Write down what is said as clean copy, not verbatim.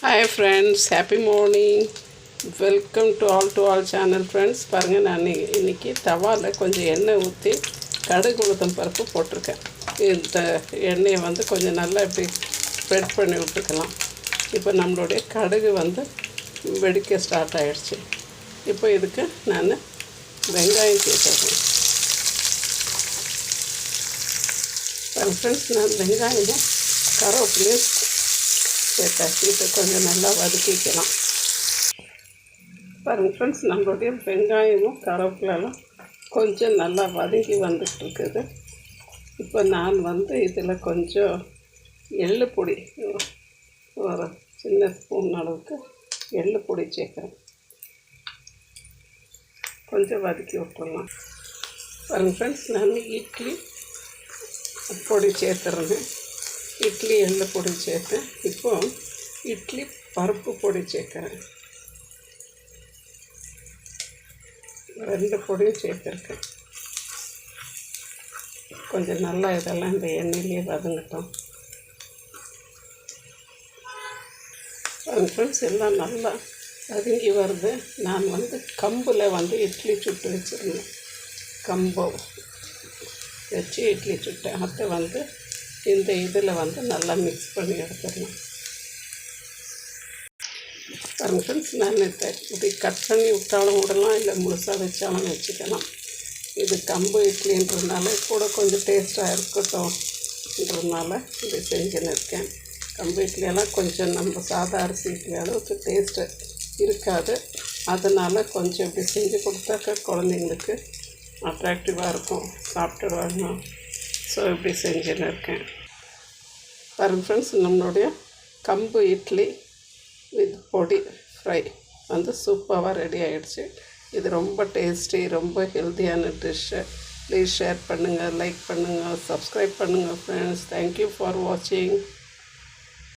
Hi friends, happy morning. Welcome to all channel friends. பாருங்க நான் இன்னைக்கு தவால கொஞ்சம் எண்ணெய் ஊற்றி கடுகு உளுத்தம் பருப்பு போட்டிருக்கேன். இந்த எண்ணெயை வந்து கொஞ்சம் நல்லா இப்படி ஸ்ப்ரெட் பண்ணி விட்டுக்கலாம். இப்போ நம்மளுடைய கடுகு வந்து வெடிக்க ஸ்டார்ட் ஆகிடுச்சு. இப்போ இதுக்கு நான் வெங்காயம் சேர்த்துறேன். ஃப்ரெண்ட்ஸ் நான் வெங்காயமும் கருவேப்பிலையும் சேர்த்தாச்சு. இதை கொஞ்சம் நல்லா வதக்கிக்கலாம். பாருங்கள் ஃப்ரெண்ட்ஸ், நம்மளுடைய வெங்காயமும் கருவேப்பிலாம் கொஞ்சம் நல்லா வதங்கி வந்துட்டுருக்குது. இப்போ நான் வந்து இதில் கொஞ்சம் எள்ளு பொடி, ஒரு சின்ன ஸ்பூன் அளவுக்கு எள்ளு பொடி சேர்க்குறேன். கொஞ்சம் வதக்கி விட்டுடலாம். பாருங்கள் ஃப்ரெண்ட்ஸ், நான் இட்லி பொடி சேர்த்துறேன். இட்லி எள்ளு பொடி சேர்த்தேன். இப்போ இட்லி பருப்பு பொடி சேர்க்குறேன். 2 பொடியும் சேர்த்துருக்கேன். கொஞ்சம் நல்லா இதெல்லாம் இந்த எண்ணெயிலே வதங்கட்டும். ஃப்ரெண்ட்ஸ், எல்லாம் நல்லா வதங்கி வருது. நான் வந்து கம்பில் வந்து இட்லி சுட்டு வச்சுருந்தேன். கம்பை வச்சு இட்லி சுட்டேன். அதை வந்து இந்த இதில் வந்து நல்லா மிக்ஸ் பண்ணி எடுத்துடலாம். பாருங்கள் ஃப்ரெண்ட்ஸ், நான் இப்படி கட் பண்ணி விட்டாலும் விடலாம், இல்லை முழுசாக வச்சாலும் வச்சுக்கலாம். இது கம்பு இட்லின்றதுனால கூட கொஞ்சம் டேஸ்ட்டாக இருக்கட்டும்ன்றதுனால இப்படி செஞ்சுன்னு இருக்கேன். கம்பு இட்லியெல்லாம் கொஞ்சம் நம்ம சாதா அரிசி இட்லி அளவுக்கு டேஸ்ட்டு இருக்காது. அதனால் கொஞ்சம் இப்படி செஞ்சு கொடுத்தாக்கா குழந்தைங்களுக்கு அட்ராக்டிவாக இருக்கும், சாப்பிட்டுடுவாங்க. ஸோ இப்படி செஞ்சுன்னு இருக்கேன். பாருங்கள் ஃப்ரெண்ட்ஸ், நம்மளுடைய கம்பு இட்லி வித் பொடி ஃப்ரை வந்து சூப்பராக ரெடி ஆகிடுச்சு. இது ரொம்ப டேஸ்டி, ரொம்ப ஹெல்த்தியான டிஷ்ஷு. ப்ளீஸ் ஷேர் பண்ணுங்கள், லைக் பண்ணுங்கள், சப்ஸ்கிரைப் பண்ணுங்கள் ஃப்ரெண்ட்ஸ். தேங்க்யூ ஃபார் வாட்சிங்.